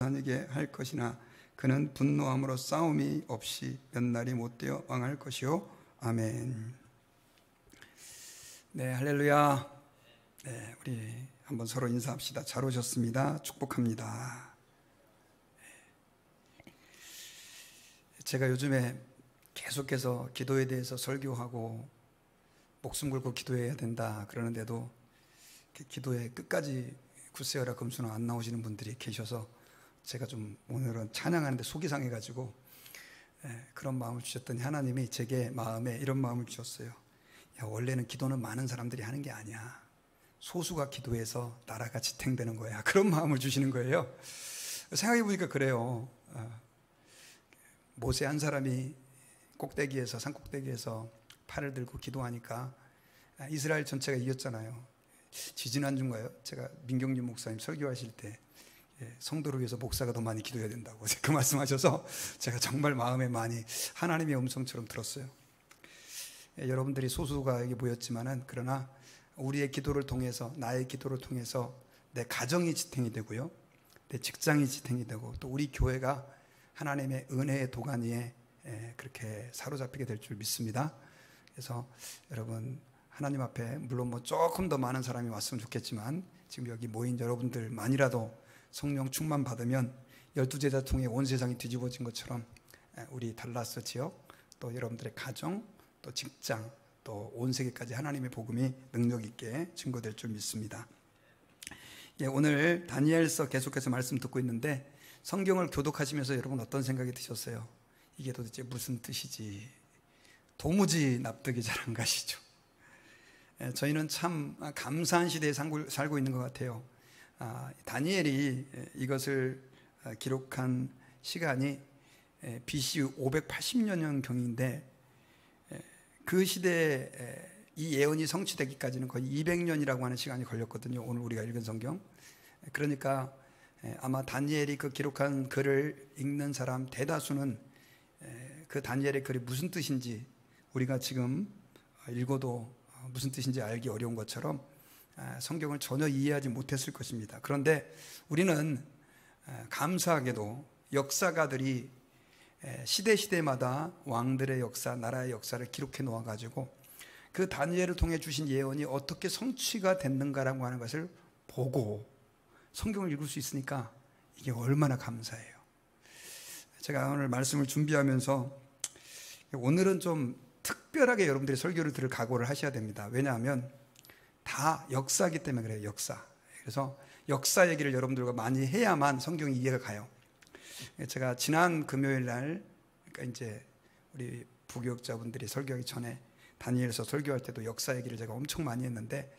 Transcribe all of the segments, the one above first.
하게 할 것이나 그는 분노함으로 싸움이 없이 몇 날이 못되어 왕할 것이요. 아멘. 네, 할렐루야. 네, 우리 한번 서로 인사합시다. 잘 오셨습니다. 축복합니다. 제가 요즘에 계속해서 기도에 대해서 설교하고 목숨 걸고 기도해야 된다 그러는데도 기도에 끝까지 굳세어라 금수는 안 나오시는 분들이 계셔서 제가 좀 오늘은 찬양하는데 속이 상해가지고 그런 마음을 주셨더니 하나님이 제게 마음에 이런 마음을 주셨어요. 야, 원래는 기도는 많은 사람들이 하는 게 아니야. 소수가 기도해서 나라가 지탱되는 거야. 그런 마음을 주시는 거예요. 생각해 보니까 그래요. 모세 한 사람이 꼭대기에서 산꼭대기에서 팔을 들고 기도하니까 이스라엘 전체가 이겼잖아요. 지지난주인가요? 제가 민경준 목사님 설교하실 때 성도를 위해서 목사가 더 많이 기도해야 된다고 그 말씀하셔서 제가 정말 마음에 많이 하나님의 음성처럼 들었어요. 여러분들이 소수가 여기 모였지만은 그러나 우리의 기도를 통해서, 나의 기도를 통해서 내 가정이 지탱이 되고요, 내 직장이 지탱이 되고, 또 우리 교회가 하나님의 은혜의 도가니 위에 그렇게 사로잡히게 될 줄 믿습니다. 그래서 여러분, 하나님 앞에 물론 뭐 조금 더 많은 사람이 왔으면 좋겠지만 지금 여기 모인 여러분들만이라도 성령 충만 받으면 12제자 통해 온 세상이 뒤집어진 것처럼 우리 달라스 지역, 또 여러분들의 가정, 또 직장, 또 온 세계까지 하나님의 복음이 능력 있게 증거될 줄 믿습니다. 오늘 다니엘서 계속해서 말씀 듣고 있는데 성경을 교독하시면서 여러분 어떤 생각이 드셨어요? 이게 도대체 무슨 뜻이지? 도무지 납득이 잘 안 가시죠? 저희는 참 감사한 시대에 살고 있는 것 같아요. 다니엘이 이것을 기록한 시간이 BC 580년경인데 그 시대에 이 예언이 성취되기까지는 거의 200년이라고 하는 시간이 걸렸거든요. 오늘 우리가 읽은 성경. 그러니까 아마 다니엘이 그 기록한 글을 읽는 사람 대다수는 그 다니엘의 글이 무슨 뜻인지 우리가 지금 읽어도 무슨 뜻인지 알기 어려운 것처럼 성경을 전혀 이해하지 못했을 것입니다. 그런데 우리는 감사하게도 역사가들이 시대마다 왕들의 역사, 나라의 역사를 기록해 놓아가지고 그 다니엘을 통해 주신 예언이 어떻게 성취가 됐는가라고 하는 것을 보고 성경을 읽을 수 있으니까 이게 얼마나 감사해요. 제가 오늘 말씀을 준비하면서 오늘은 좀 특별하게 여러분들이 설교를 들을 각오를 하셔야 됩니다. 왜냐하면 다 역사이기 때문에 그래요. 역사. 그래서 역사 얘기를 여러분들과 많이 해야만 성경이 이해가 가요. 제가 지난 금요일 날, 그러니까 이제 우리 부교육자분들이 설교하기 전에 다니엘서 설교할 때도 역사 얘기를 제가 엄청 많이 했는데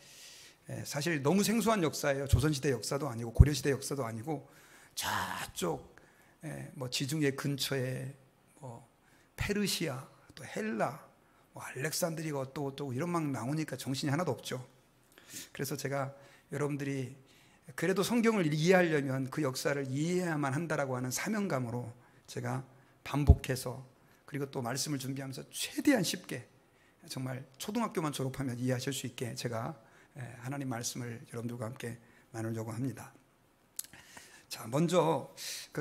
사실 너무 생소한 역사예요. 조선시대 역사도 아니고 고려시대 역사도 아니고 저쪽 뭐 지중해 근처에 뭐 페르시아, 또 헬라, 뭐 알렉산드리가 어떠고 이런 막 나오니까 정신이 하나도 없죠. 그래서 제가 여러분들이 그래도 성경을 이해하려면 그 역사를 이해해야만 한다라고 하는 사명감으로 제가 반복해서 그리고 또 말씀을 준비하면서 최대한 쉽게 정말 초등학교만 졸업하면 이해하실 수 있게 제가 하나님 말씀을 여러분들과 함께 나누려고 합니다. 자, 먼저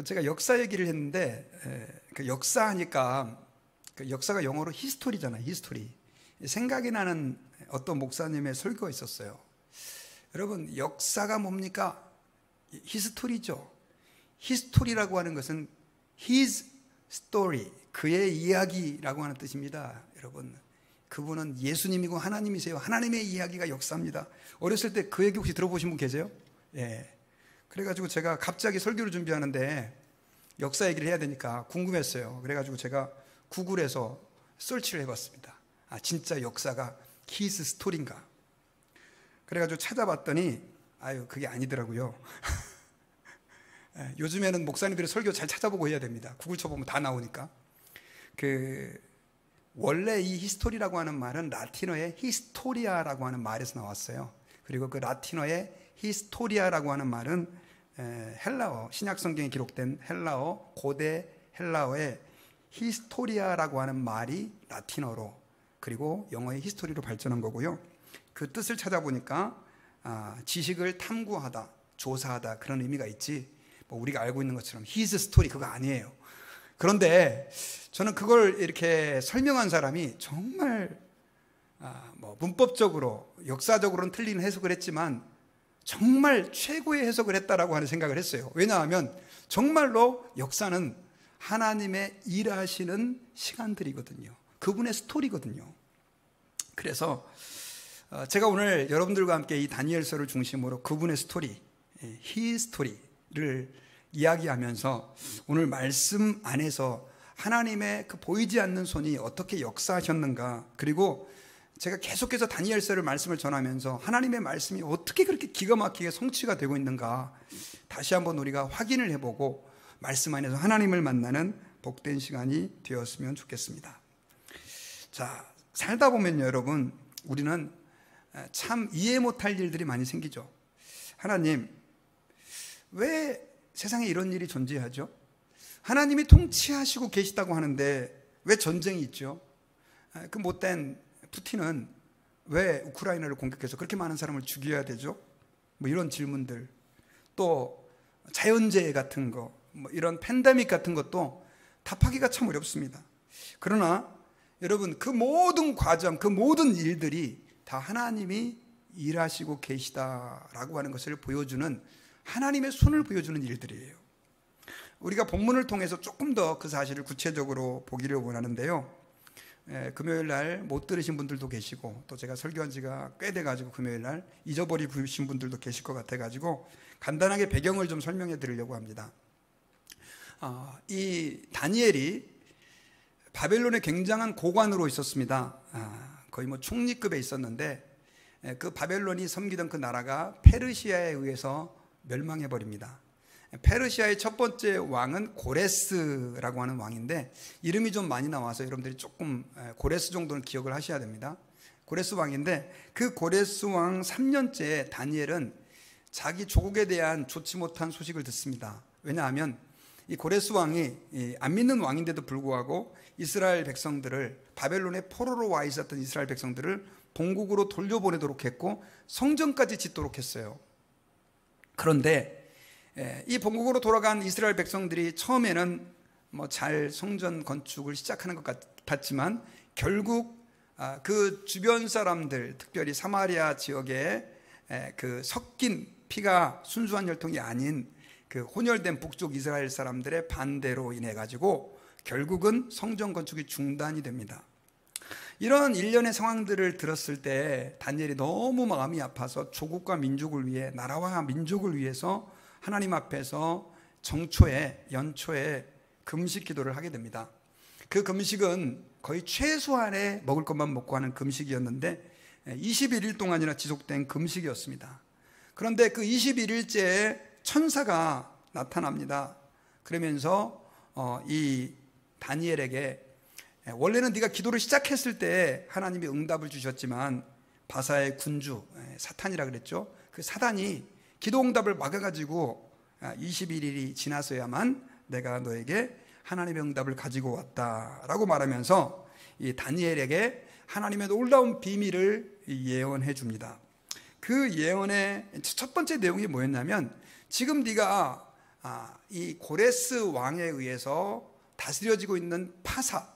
제가 역사 얘기를 했는데 그 역사하니까 그 역사가 영어로 히스토리잖아요. 히스토리. 생각이 나는 어떤 목사님의 설교가 있었어요. 여러분, 역사가 뭡니까? 히스토리죠. 히스토리라고 하는 것은 his story, 그의 이야기라고 하는 뜻입니다. 여러분, 그분은 예수님이고 하나님이세요. 하나님의 이야기가 역사입니다. 어렸을 때 그 얘기 혹시 들어보신 분 계세요? 예. 그래가지고 제가 갑자기 설교를 준비하는데 역사 얘기를 해야 되니까 궁금했어요. 그래가지고 제가 구글에서 서치를 해봤습니다. 진짜 역사가 his story인가? 그래가지고 찾아봤더니 그게 아니더라고요. 요즘에는 목사님들이 설교 잘 찾아보고 해야 됩니다. 구글 쳐보면 다 나오니까. 원래 이 히스토리라고 하는 말은 라틴어의 히스토리아라고 하는 말에서 나왔어요. 그리고 그 라틴어의 히스토리아라고 하는 말은 헬라어, 신약 성경에 기록된 헬라어, 고대 헬라어의 히스토리아라고 하는 말이 라틴어로, 그리고 영어의 히스토리로 발전한 거고요. 그 뜻을 찾아보니까 지식을 탐구하다, 조사하다, 그런 의미가 있지 뭐 우리가 알고 있는 것처럼 his story 그거 아니에요. 그런데 저는 그걸 이렇게 설명한 사람이 정말 뭐 문법적으로 역사적으로는 틀린 해석을 했지만 정말 최고의 해석을 했다라고 하는 생각을 했어요. 왜냐하면 정말로 역사는 하나님의 일하시는 시간들이거든요. 그분의 스토리거든요. 그래서 제가 오늘 여러분들과 함께 이 다니엘서를 중심으로 그분의 스토리, His 스토리를 이야기하면서 오늘 말씀 안에서 하나님의 그 보이지 않는 손이 어떻게 역사하셨는가, 그리고 제가 계속해서 다니엘서를 말씀을 전하면서 하나님의 말씀이 어떻게 그렇게 기가 막히게 성취가 되고 있는가 다시 한번 우리가 확인을 해보고 말씀 안에서 하나님을 만나는 복된 시간이 되었으면 좋겠습니다. 자, 살다 보면 여러분 우리는 참 이해 못할 일들이 많이 생기죠. 하나님, 왜 세상에 이런 일이 존재하죠? 하나님이 통치하시고 계시다고 하는데 왜 전쟁이 있죠? 그 못된 푸틴은 왜 우크라이나를 공격해서 그렇게 많은 사람을 죽여야 되죠? 뭐 이런 질문들, 또 자연재해 같은 거, 뭐 이런 팬데믹 같은 것도 답하기가 참 어렵습니다. 그러나 여러분, 그 모든 과정, 그 모든 일들이 다 하나님이 일하시고 계시다라고 하는 것을 보여주는, 하나님의 손을 보여주는 일들이에요. 우리가 본문을 통해서 조금 더 그 사실을 구체적으로 보기를 원하는데요. 금요일 날 못 들으신 분들도 계시고, 또 제가 설교한 지가 꽤 돼가지고 금요일 날 잊어버리신 분들도 계실 것 같아가지고 간단하게 배경을 좀 설명해 드리려고 합니다. 이 다니엘이 바벨론의 굉장한 고관으로 있었습니다. 거의 뭐 총리급에 있었는데 그 바벨론이 섬기던 그 나라가 페르시아에 의해서 멸망해 버립니다. 페르시아의 첫 번째 왕은 고레스라고 하는 왕인데 이름이 좀 많이 나와서 여러분들이 조금 고레스 정도는 기억을 하셔야 됩니다. 고레스 왕인데 그 고레스 왕 3년째 다니엘은 자기 조국에 대한 좋지 못한 소식을 듣습니다. 왜냐하면 이 고레스 왕이 안 믿는 왕인데도 불구하고 이스라엘 백성들을, 바벨론에 포로로 와 있었던 이스라엘 백성들을 본국으로 돌려보내도록 했고 성전까지 짓도록 했어요. 그런데 이 본국으로 돌아간 이스라엘 백성들이 처음에는 뭐 잘 성전 건축을 시작하는 것 같았지만 결국 그 주변 사람들, 특별히 사마리아 지역에 그 섞인 피가 순수한 혈통이 아닌 그 혼혈된 북쪽 이스라엘 사람들의 반대로 인해 가지고 결국은 성전 건축이 중단이 됩니다. 이런 일련의 상황들을 들었을 때 다니엘이 너무 마음이 아파서 조국과 민족을 위해, 나라와 민족을 위해서 하나님 앞에서 정초에, 연초에 금식 기도를 하게 됩니다. 그 금식은 거의 최소한의 먹을 것만 먹고 하는 금식이었는데 21일 동안이나 지속된 금식이었습니다. 그런데 그 21일째에 천사가 나타납니다. 그러면서 이 다니엘에게, 원래는 네가 기도를 시작했을 때 하나님이 응답을 주셨지만 바사의 군주 사탄이라 그랬죠. 그 사단이 기도 응답을 막아가지고 21일이 지나서야만 내가 너에게 하나님의 응답을 가지고 왔다라고 말하면서 이 다니엘에게 하나님의 놀라운 비밀을 예언해 줍니다. 그 예언의 첫 번째 내용이 뭐였냐면, 지금 네가 이 고레스 왕에 의해서 다스려지고 있는 바사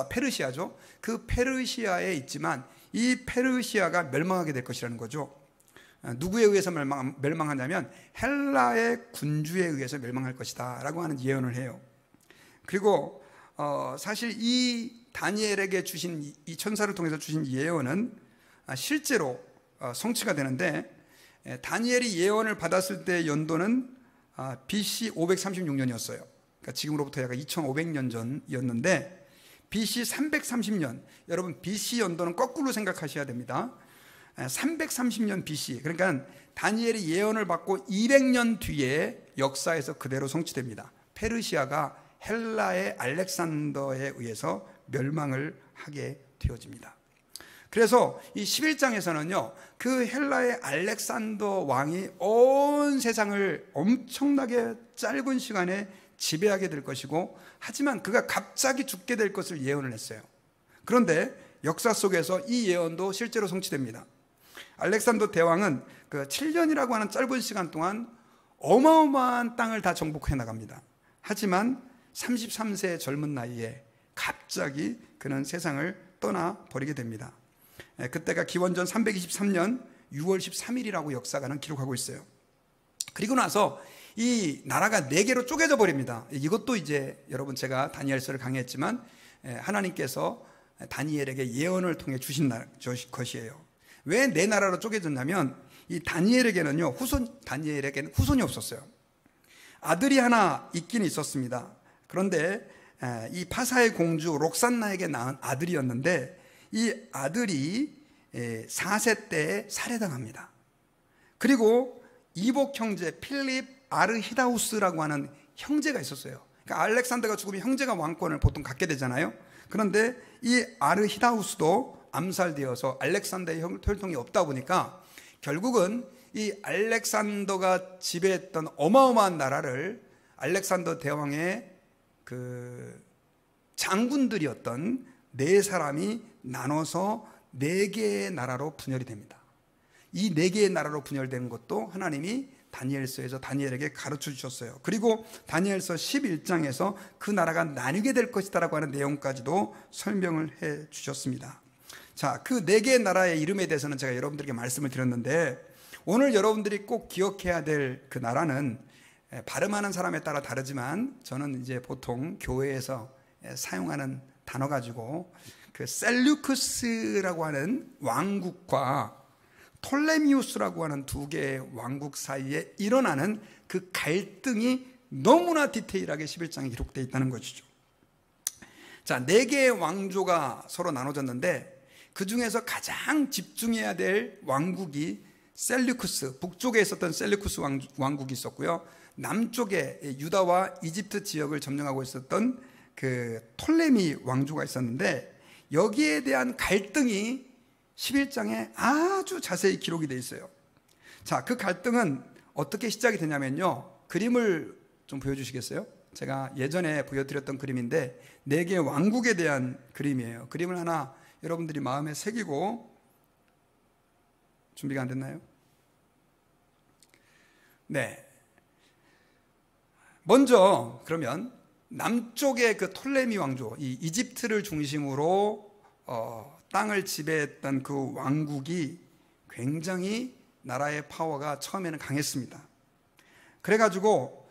페르시아죠. 그 페르시아에 있지만 이 페르시아가 멸망하게 될 것이라는 거죠. 누구에 의해서 멸망하냐면 헬라의 군주에 의해서 멸망할 것이다 라고 하는 예언을 해요. 그리고 사실 이 다니엘에게 주신, 이 천사를 통해서 주신 예언은 실제로 성취가 되는데, 다니엘이 예언을 받았을 때 연도는 BC 536년이었어요. 그러니까 지금으로부터 약 2500년 전이었는데 BC 330년, 여러분 BC 연도는 거꾸로 생각하셔야 됩니다. 330년 BC, 그러니까 다니엘이 예언을 받고 200년 뒤에 역사에서 그대로 성취됩니다. 페르시아가 헬라의 알렉산더에 의해서 멸망을 하게 되어집니다. 그래서 이 11장에서는요, 그 헬라의 알렉산더 왕이 온 세상을 엄청나게 짧은 시간에 지배하게 될 것이고, 하지만 그가 갑자기 죽게 될 것을 예언을 했어요. 그런데 역사 속에서 이 예언도 실제로 성취됩니다. 알렉산더 대왕은 그 7년이라고 하는 짧은 시간 동안 어마어마한 땅을 다 정복해 나갑니다. 하지만 33세의 젊은 나이에 갑자기 그는 세상을 떠나버리게 됩니다. 그때가 기원전 323년 6월 13일이라고 역사가는 기록하고 있어요. 그리고 나서 이 나라가 4개로 쪼개져 버립니다. 이것도 이제 여러분 제가 다니엘서를 강의했지만 하나님께서 다니엘에게 예언을 통해 주신 것이에요. 왜 4나라로 쪼개졌냐면 이 다니엘에게는요, 다니엘에게는 후손이 없었어요. 아들이 하나 있긴 있었습니다. 그런데 이 파사의 공주 록산나에게 낳은 아들이었는데 이 아들이 4세 때에 살해당합니다. 그리고 이복 형제 필립 아르히다우스라고 하는 형제가 있었어요. 그러니까 알렉산더가 죽으면 형제가 왕권을 보통 갖게 되잖아요. 그런데 이 아르히다우스도 암살되어서 알렉산더의 혈통이 없다 보니까 결국은 이 알렉산더가 지배했던 어마어마한 나라를 알렉산더 대왕의 그 장군들이었던 4사람이 나눠서 4개의 나라로 분열이 됩니다. 이 4개의 나라로 분열된 것도 하나님이 다니엘서에서 다니엘에게 가르쳐 주셨어요. 그리고 다니엘서 11장에서 그 나라가 나뉘게 될 것이다라고 하는 내용까지도 설명을 해 주셨습니다. 자, 그 4개의 나라의 이름에 대해서는 제가 여러분들에게 말씀을 드렸는데 오늘 여러분들이 꼭 기억해야 될 그 나라는 발음하는 사람에 따라 다르지만 저는 이제 보통 교회에서 사용하는 단어 가지고 그 셀류크스라고 하는 왕국과 톨레미우스라고 하는 2개의 왕국 사이에 일어나는 그 갈등이 너무나 디테일하게 11장에 기록되어 있다는 것이죠. 자, 4개의 왕조가 서로 나눠졌는데 그 중에서 가장 집중해야 될 왕국이 셀류크스, 북쪽에 있었던 셀류크스 왕국이 있었고요. 남쪽에 유다와 이집트 지역을 점령하고 있었던 그 톨레미 왕조가 있었는데 여기에 대한 갈등이 11장에 아주 자세히 기록이 되어 있어요. 자, 그 갈등은 어떻게 시작이 되냐면요. 그림을 좀 보여주시겠어요? 제가 예전에 보여드렸던 그림인데 4개의 왕국에 대한 그림이에요. 그림을 하나 여러분들이 마음에 새기고 준비가 안 됐나요? 네. 먼저 그러면 남쪽의 그 톨레미 왕조, 이 이집트를 중심으로 땅을 지배했던 그 왕국이 굉장히 나라의 파워가 처음에는 강했습니다. 그래가지고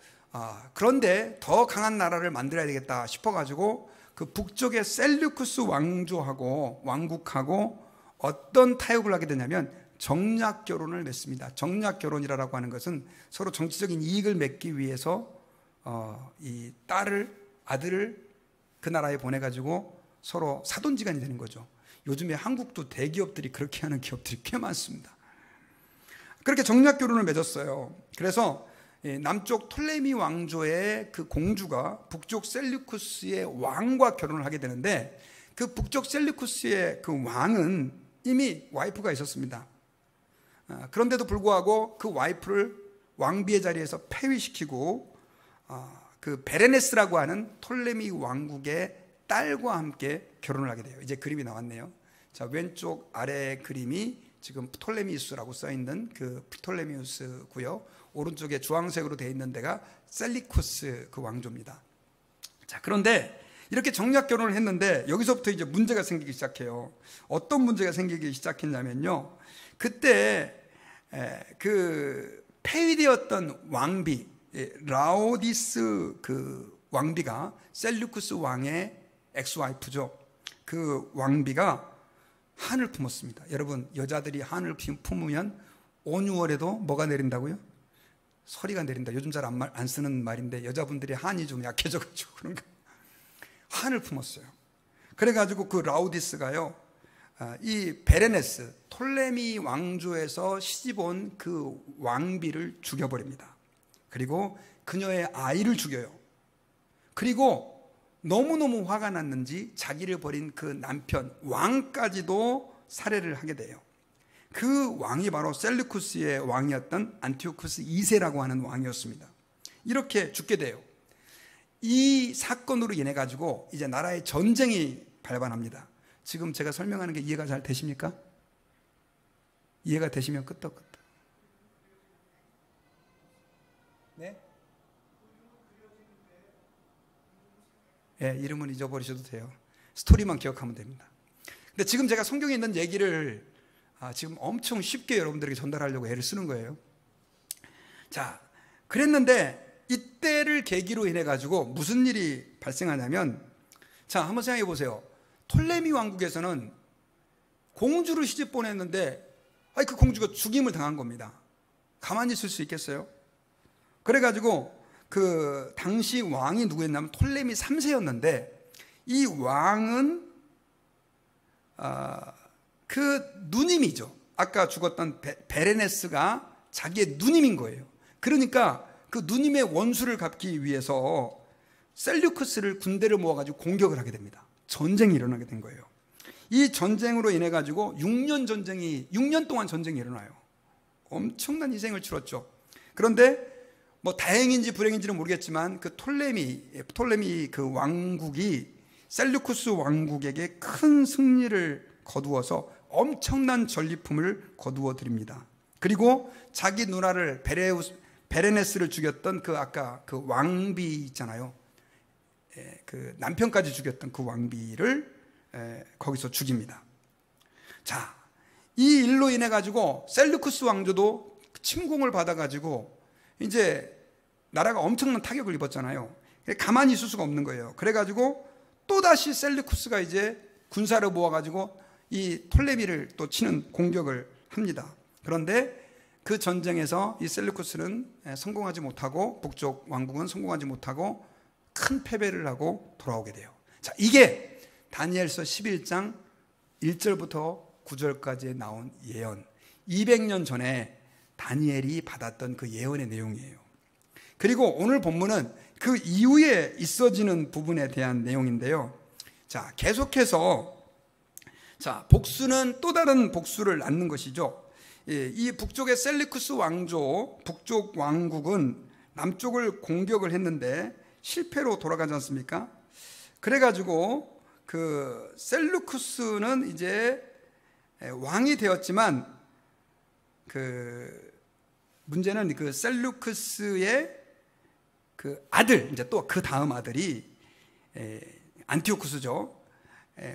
그런데 더 강한 나라를 만들어야 되겠다 싶어가지고 그 북쪽의 셀류크스 왕국하고 어떤 타협을 하게 되냐면 정략 결혼을 맺습니다. 정략 결혼이라고 하는 것은 서로 정치적인 이익을 맺기 위해서 이 아들을 그 나라에 보내가지고 서로 사돈지간이 되는 거죠. 요즘에 한국도 대기업들이 그렇게 하는 기업들이 꽤 많습니다. 그렇게 정략 결혼을 맺었어요. 그래서 남쪽 톨레미 왕조의 그 공주가 북쪽 셀류쿠스의 왕과 결혼을 하게 되는데 그 북쪽 셀류쿠스의 그 왕은 이미 와이프가 있었습니다. 그런데도 불구하고 그 와이프를 왕비의 자리에서 폐위시키고 그 베레네스라고 하는 톨레미 왕국의 딸과 함께 결혼을 하게 돼요. 이제 그림이 나왔네요. 자, 왼쪽 아래 그림이 지금 프톨레미우스라고 써있는 그 프톨레미우스고요. 오른쪽에 주황색으로 되어 있는 데가 셀리쿠스 그 왕조입니다. 자, 그런데 이렇게 정략 결혼을 했는데 여기서부터 이제 문제가 생기기 시작해요. 어떤 문제가 생기기 시작했냐면요. 그때 그 폐위되었던 왕비 라오디스 그 왕비가 셀류쿠스 왕의 엑스와이프죠. 그 왕비가 한을 품었습니다. 여러분, 여자들이 한을 품으면 5,6월에도 뭐가 내린다고요? 서리가 내린다. 요즘 잘 안 쓰는 말인데 여자분들이 한이 좀 약해져가지고 그런가. 한을 품었어요. 그래가지고 그 라우디스가요, 이 베레네스 톨레미 왕조에서 시집온 그 왕비를 죽여버립니다. 그리고 그녀의 아이를 죽여요. 그리고 너무너무 화가 났는지 자기를 버린 그 남편 왕까지도 살해를 하게 돼요. 그 왕이 바로 셀루쿠스의 왕이었던 안티오쿠스 2세라고 하는 왕이었습니다. 이렇게 죽게 돼요. 이 사건으로 인해 가지고 이제 나라의 전쟁이 발발합니다. 지금 제가 설명하는 게 이해가 잘 되십니까? 이해가 되시면 끄떡끄떡. 네? 예, 이름은 잊어버리셔도 돼요. 스토리만 기억하면 됩니다. 근데 지금 제가 성경에 있는 얘기를 지금 엄청 쉽게 여러분들에게 전달하려고 애를 쓰는 거예요. 자, 그랬는데 이때를 계기로 인해 가지고 무슨 일이 발생하냐면, 자, 한번 생각해 보세요. 톨레미 왕국에서는 공주를 시집 보냈는데 그 공주가 죽임을 당한 겁니다. 가만히 있을 수 있겠어요? 그래가지고 그 당시 왕이 누구였냐면 톨레미 3세였는데, 이 왕은 그 누님이죠. 아까 죽었던 베레네스가 자기의 누님인 거예요. 그러니까 그 누님의 원수를 갚기 위해서 셀류크스를 군대를 모아가지고 공격을 하게 됩니다. 전쟁이 일어나게 된 거예요. 이 전쟁으로 인해 가지고 6년 동안 전쟁이 일어나요. 엄청난 희생을 치렀죠. 그런데 뭐 다행인지 불행인지는 모르겠지만 그 톨레미 그 왕국이 셀류쿠스 왕국에게 큰 승리를 거두어서 엄청난 전리품을 거두어 드립니다. 그리고 자기 누나를 베레네스를 죽였던 그 아까 그 왕비 있잖아요. 그 남편까지 죽였던 그 왕비를 거기서 죽입니다. 자, 이 일로 인해 가지고 셀류쿠스 왕조도 침공을 받아 가지고 이제 나라가 엄청난 타격을 입었잖아요. 가만히 있을 수가 없는 거예요. 그래 가지고 또다시 셀류쿠스가 이제 군사를 모아 가지고 이 톨레미를 또 치는 공격을 합니다. 그런데 그 전쟁에서 이 셀류쿠스는 성공하지 못하고, 북쪽 왕국은 성공하지 못하고 큰 패배를 하고 돌아오게 돼요. 자, 이게 다니엘서 11장 1절부터 9절까지 나온 예언, 200년 전에 다니엘이 받았던 그 예언의 내용이에요. 그리고 오늘 본문은 그 이후에 있어지는 부분에 대한 내용인데요. 자, 계속해서 자, 복수는 또 다른 복수를 낳는 것이죠. 이 북쪽의 셀류쿠스 왕조, 북쪽 왕국은 남쪽을 공격을 했는데 실패로 돌아가지 않습니까? 그래가지고 그 셀류쿠스는 이제 왕이 되었지만, 그 문제는 그 셀류쿠스의 그 아들, 이제 또 그 다음 아들이 안티오쿠스죠.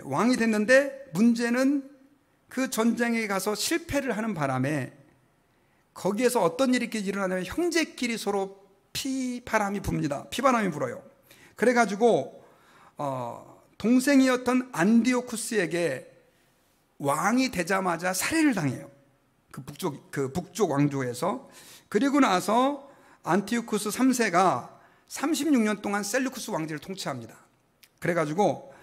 왕이 됐는데 문제는 그 전쟁에 가서 실패를 하는 바람에 거기에서 어떤 일이 일어나냐면 형제끼리 서로 피바람이 붑니다. 피바람이 불어요. 그래가지고 동생이었던 안디오쿠스에게 왕이 되자마자 살해를 당해요. 그 북쪽 왕조에서. 그리고 나서 안티오쿠스 3세가 36년 동안 셀류쿠스 왕제를 통치합니다. 그래가지고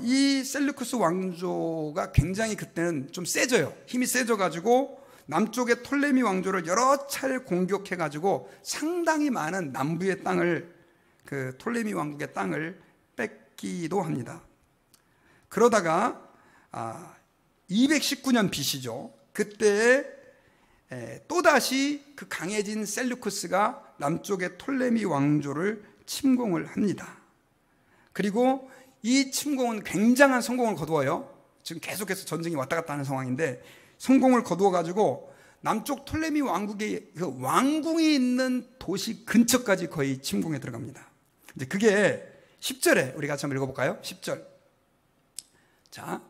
이 셀류쿠스 왕조가 굉장히 그때는 좀 세져요. 힘이 세져가지고 남쪽의 톨레미 왕조를 여러 차례 공격해가지고 상당히 많은 남부의 땅을, 그 톨레미 왕국의 땅을 뺏기도 합니다. 그러다가 219년 BC죠. 그때 또다시 그 강해진 셀류쿠스가 남쪽의 톨레미 왕조를 침공을 합니다. 그리고 이 침공은 굉장한 성공을 거두어요. 지금 계속해서 전쟁이 왔다 갔다 하는 상황인데 성공을 거두어 가지고 남쪽 톨레미 왕국의 그 왕궁이 있는 도시 근처까지 거의 침공에 들어갑니다. 이제 그게 10절에 우리 같이 한번 읽어볼까요? 10절. 자,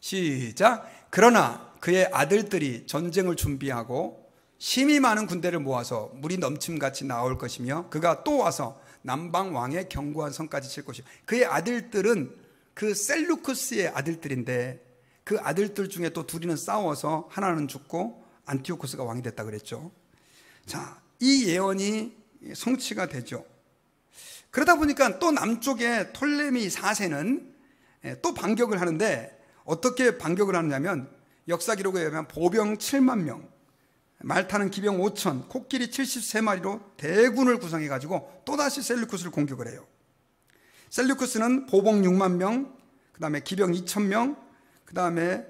시작. 그러나 그의 아들들이 전쟁을 준비하고 심히 많은 군대를 모아서 물이 넘침같이 나올 것이며 그가 또 와서 남방 왕의 견고한 성까지 칠 것이요. 그의 아들들은 그 셀류쿠스의 아들들인데 그 아들들 중에 또 둘이는 싸워서 하나는 죽고 안티오쿠스가 왕이 됐다 그랬죠. 자, 이 예언이 성취가 되죠. 그러다 보니까 또 남쪽의 톨레미 4세는 또 반격을 하는데 어떻게 반격을 하느냐면 역사 기록에 의하면 보병 7만 명, 말 타는 기병 5천, 코끼리 73마리로 대군을 구성해가지고 또다시 셀류쿠스를 공격을 해요. 셀류쿠스는 보병 6만 명, 그 다음에 기병 2천 명, 그 다음에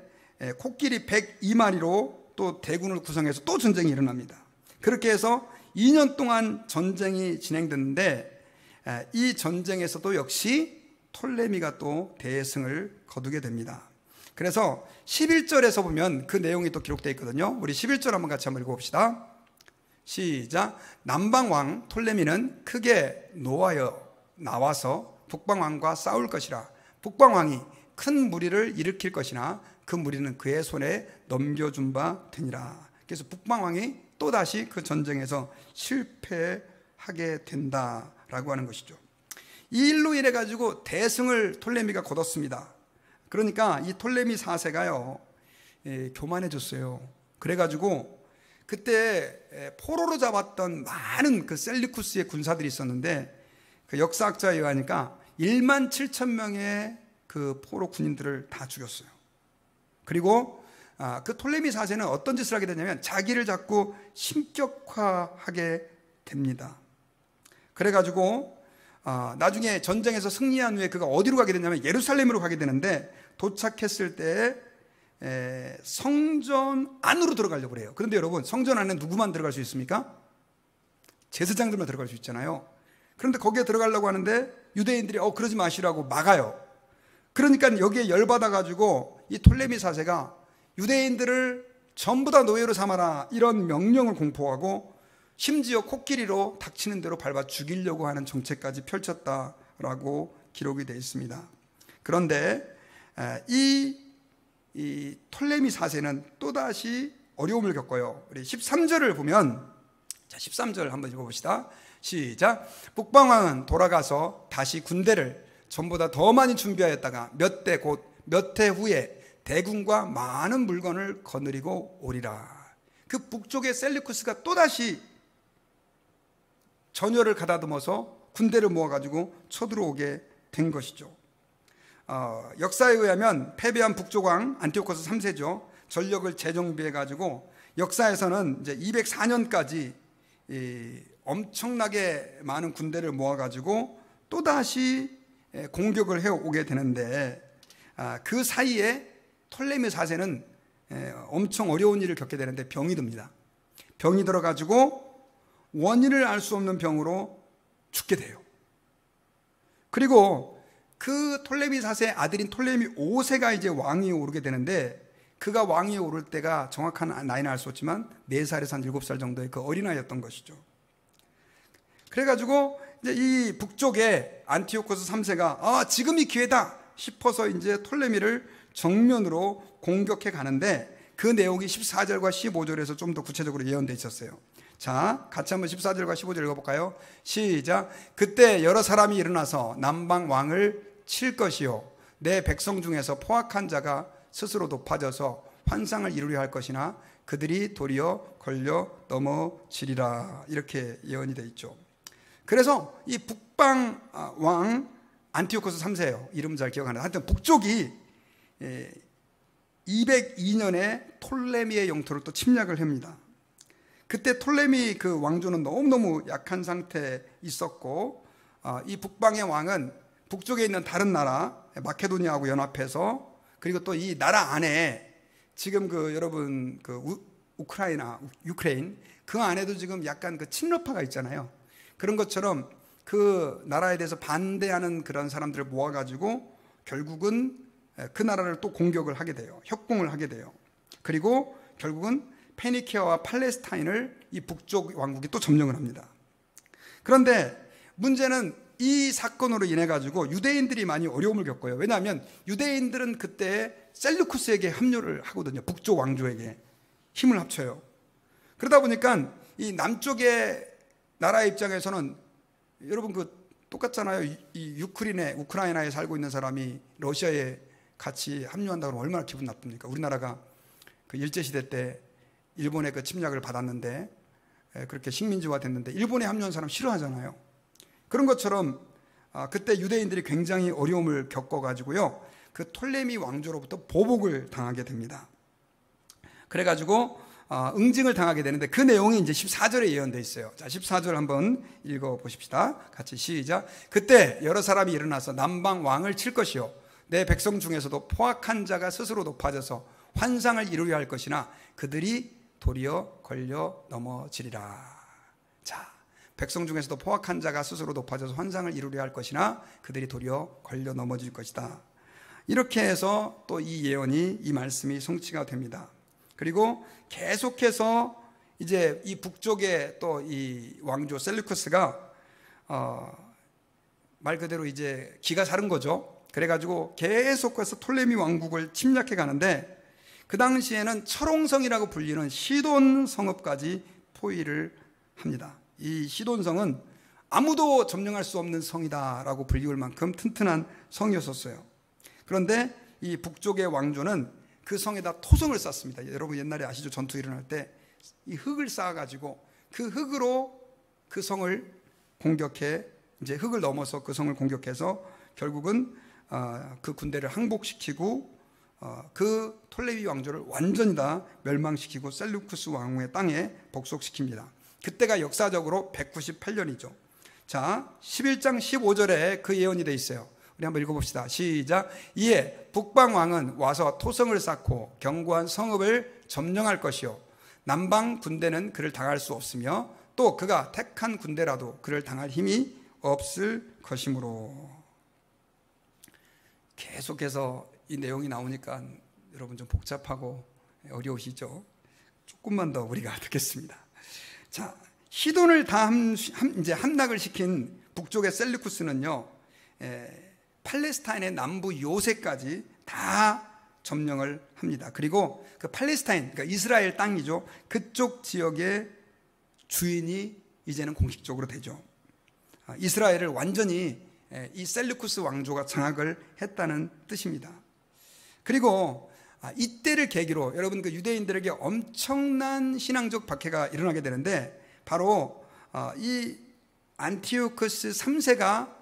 코끼리 102마리로 또 대군을 구성해서 또 전쟁이 일어납니다. 그렇게 해서 2년 동안 전쟁이 진행됐는데 이 전쟁에서도 역시 톨레미가 또 대승을 거두게 됩니다. 그래서 11절에서 보면 그 내용이 또 기록되어 있거든요. 우리 11절 한번 같이 한번 읽어봅시다. 시작. 남방왕 톨레미는 크게 나와서 북방왕과 싸울 것이라. 북방왕이 큰 무리를 일으킬 것이나 그 무리는 그의 손에 넘겨준 바 되니라. 그래서 북방왕이 또다시 그 전쟁에서 실패하게 된다라고 하는 것이죠. 이 일로 인해 가지고 대승을 톨레미가 거뒀습니다. 그러니까 이 톨레미 4세가요 교만해졌어요. 그래가지고 그때 포로로 잡았던 많은 그 셀리쿠스의 군사들이 있었는데 그 역사학자에 의하니까 1만 7천 명의 그 포로 군인들을 다 죽였어요. 그리고 그 톨레미 4세는 어떤 짓을 하게 되냐면 자기를 자꾸 신격화하게 됩니다. 그래가지고 나중에 전쟁에서 승리한 후에 그가 어디로 가게 되냐면 예루살렘으로 가게 되는데, 도착했을 때 성전 안으로 들어가려고 해요. 그런데 여러분, 성전 안에 누구만 들어갈 수 있습니까? 제사장들만 들어갈 수 있잖아요. 그런데 거기에 들어가려고 하는데 유대인들이 그러지 마시라고 막아요. 그러니까 여기에 열받아 가지고 이 톨레미 4세가 유대인들을 전부 다 노예로 삼아라, 이런 명령을 공포하고 심지어 코끼리로 닥치는 대로 밟아 죽이려고 하는 정책까지 펼쳤다라고 기록이 되어 있습니다. 그런데 이 톨레미 4세는 또다시 어려움을 겪어요. 우리 13절을 보면, 자 13절 한번 읽어봅시다. 시작. 북방왕은 돌아가서 다시 군대를 전보다 더 많이 준비하였다가 몇 해 후에 대군과 많은 물건을 거느리고 오리라. 그 북쪽의 셀리쿠스가 또다시 전열을 가다듬어서 군대를 모아가지고 쳐들어오게 된 것이죠. 역사에 의하면 패배한 북쪽 왕 안티오코스 3세죠. 전력을 재정비해가지고 역사에서는 이제 204년까지 엄청나게 많은 군대를 모아가지고 또다시 공격을 해오게 되는데, 그 사이에 톨레미 4세는 엄청 어려운 일을 겪게 되는데 병이 듭니다. 병이 들어가지고 원인을 알 수 없는 병으로 죽게 돼요. 그리고 그 톨레미 4세의 아들인 톨레미 5세가 이제 왕위에 오르게 되는데, 그가 왕위에 오를 때가 정확한 나이는 알 수 없지만 4살에서 한 7살 정도의 그 어린아이였던 것이죠. 그래가지고 이제 이 북쪽에 안티오코스 3세가 지금이 기회다 싶어서 이제 톨레미를 정면으로 공격해 가는데, 그 내용이 14절과 15절에서 좀 더 구체적으로 예언되어 있었어요. 자, 같이 한번 14절과 15절 읽어볼까요? 시작. 그때 여러 사람이 일어나서 남방 왕을 칠 것이요, 내 백성 중에서 포악한 자가 스스로 높아져서 환상을 이루려 할 것이나 그들이 도리어 걸려 넘어지리라. 이렇게 예언이 되어 있죠. 그래서 이 북방 왕 안티오코스 3세예요. 이름 잘 기억하는데, 하여튼 북쪽이 202년에 톨레미의 영토를 또 침략을 합니다. 그때 톨레미 그 왕조는 너무너무 약한 상태에 있었고, 이 북방의 왕은 북쪽에 있는 다른 나라 마케도니아하고 연합해서, 그리고 또 이 나라 안에 지금 그 여러분 그 유크레인 그 안에도 지금 약간 그 친러파가 있잖아요. 그런 것처럼 그 나라에 대해서 반대하는 그런 사람들을 모아가지고 결국은 그 나라를 또 공격을 하게 돼요. 협공을 하게 돼요. 그리고 결국은 페니키아와 팔레스타인을 이 북쪽 왕국이 또 점령을 합니다. 그런데 문제는 이 사건으로 인해 가지고 유대인들이 많이 어려움을 겪어요. 왜냐하면 유대인들은 그때 셀루쿠스에게 합류를 하거든요. 북쪽 왕조에게 힘을 합쳐요. 그러다 보니까 이 남쪽의 나라의 입장에서는, 여러분 그 똑같잖아요. 이 우크라이나에 살고 있는 사람이 러시아에 같이 합류한다 그러면 얼마나 기분 나쁩니까? 우리나라가 그 일제시대 때 일본의 그 침략을 받았는데 그렇게 식민지화 됐는데 일본에 합류한 사람 싫어하잖아요. 그런 것처럼 그때 유대인들이 굉장히 어려움을 겪어가지고요, 그 톨레미 왕조로부터 보복을 당하게 됩니다. 그래가지고 응징을 당하게 되는데, 그 내용이 이제 14절에 예언되어 있어요. 자, 14절 한번 읽어보십시다. 같이 시작. 그때 여러 사람이 일어나서 남방 왕을 칠 것이요, 내 백성 중에서도 포악한 자가 스스로 높아져서 환상을 이루려 할 것이나 그들이 도리어 걸려 넘어지리라. 자, 백성 중에서도 포악한 자가 스스로 높아져서 환상을 이루려 할 것이나 그들이 도리어 걸려 넘어질 것이다. 이렇게 해서 또 이 예언이, 이 말씀이 성취가 됩니다. 그리고 계속해서 이제 이 북쪽에 또 이 왕조 셀루쿠스가 말 그대로 이제 기가 사른 거죠. 그래가지고 계속해서 톨레미 왕국을 침략해 가는데, 그 당시에는 철옹성이라고 불리는 시돈 성읍까지 포위를 합니다. 이 시돈성은 아무도 점령할 수 없는 성이다라고 불리울 만큼 튼튼한 성이었었어요. 그런데 이 북쪽의 왕조는 그 성에다 토성을 쌓습니다. 여러분 옛날에 아시죠? 전투 일어날 때 이 흙을 쌓아가지고 그 흙으로 그 성을 공격해, 이제 흙을 넘어서 그 성을 공격해서 결국은 그 군대를 항복시키고 그 톨레미 왕조를 완전히 다 멸망시키고 셀루쿠스 왕후의 땅에 복속시킵니다. 그때가 역사적으로 198년이죠. 자, 11장 15절에 그 예언이 되어 있어요. 우리 한번 읽어봅시다. 시작. 이에 북방왕은 와서 토성을 쌓고 견고한 성읍을 점령할 것이요, 남방 군대는 그를 당할 수 없으며 또 그가 택한 군대라도 그를 당할 힘이 없을 것이므로. 계속해서 이 내용이 나오니까 여러분 좀 복잡하고 어려우시죠? 조금만 더 우리가 듣겠습니다. 자, 시돈을 다 이제 함락을 시킨 북쪽의 셀루쿠스는요, 팔레스타인의 남부 요새까지 다 점령을 합니다. 그리고 그 팔레스타인, 그러니까 이스라엘 땅이죠, 그쪽 지역의 주인이 이제는 공식적으로 되죠. 이스라엘을 완전히 이 셀루쿠스 왕조가 장악을 했다는 뜻입니다. 그리고 이때를 계기로 여러분 그 유대인들에게 엄청난 신앙적 박해가 일어나게 되는데, 바로 이 안티오쿠스 3세가